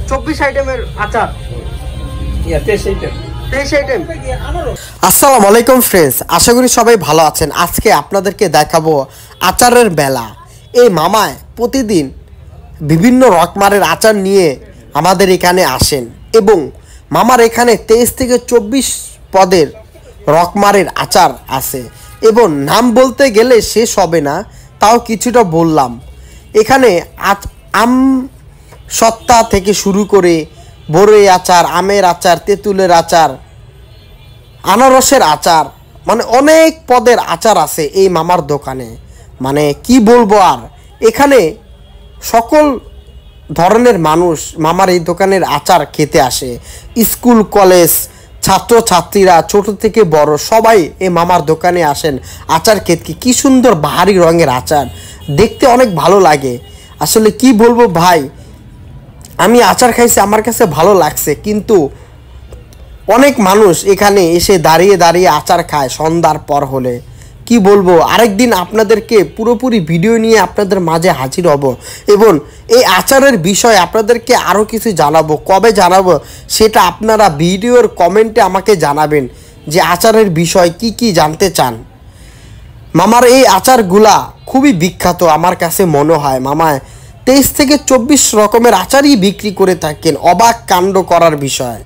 24 আইটেমের আচার। 23 আইটেম। আসসালামু আলাইকুম ফ্রেন্ডস, আশা করি সবাই ভালো আছেন। আজকে আপনাদেরকে দেখাবো আচারের মেলা। এই মামায় প্রতিদিন বিভিন্ন রকমারের আচার নিয়ে আমাদের এখানে আসেন এবং মামার এখানে 23 থেকে 24 পদের রকমারের আচার আছে এবং নাম বলতে গেলে শেষ হবে না, তাও কিছুটা বললাম। এখানে আম সত্তা থেকে শুরু করে বড়ই আচার, আমের আচার, তেঁতুলের আচার, আনারসের আচার, মানে অনেক পদের আচার আছে এই মামার দোকানে। মানে কি বলবো আর, এখানে সকল ধরনের মানুষ মামার এই দোকানের আচার খেতে আসে। স্কুল কলেজ ছাত্রছাত্রীরা ছোট থেকে বড় সবাই এই মামার দোকানে আসেন আচার খেতে। কি সুন্দর বাহারি রঙের আচার, দেখতে অনেক ভালো লাগে। আসলে কি বলবো ভাই, আমি আচার খাইছি, আমার কাছে ভালো লাগছে, কিন্তু অনেক মানুষ এখানে এসে দাঁড়িয়ে দাঁড়িয়ে আচার খায় সন্ধ্যার পর হলে। কি বলবো, আরেকদিন আপনাদেরকে পুরোপুরি ভিডিও নিয়ে আপনাদের মাঝে হাজির হব এবং এই আচারের বিষয়ে আপনাদেরকে আরও কিছু জানাবো। কবে জানাবো সেটা আপনারা ভিডিওর কমেন্টে আমাকে জানাবেন যে আচারের বিষয় কি কি জানতে চান। মামার এই আচারগুলা খুবই বিখ্যাত আমার কাছে মনে হয়। মামায় 23 থেকে 24 রকমের আচারই বিক্রি করে থাকেন, অবাক কাণ্ড করার বিষয়।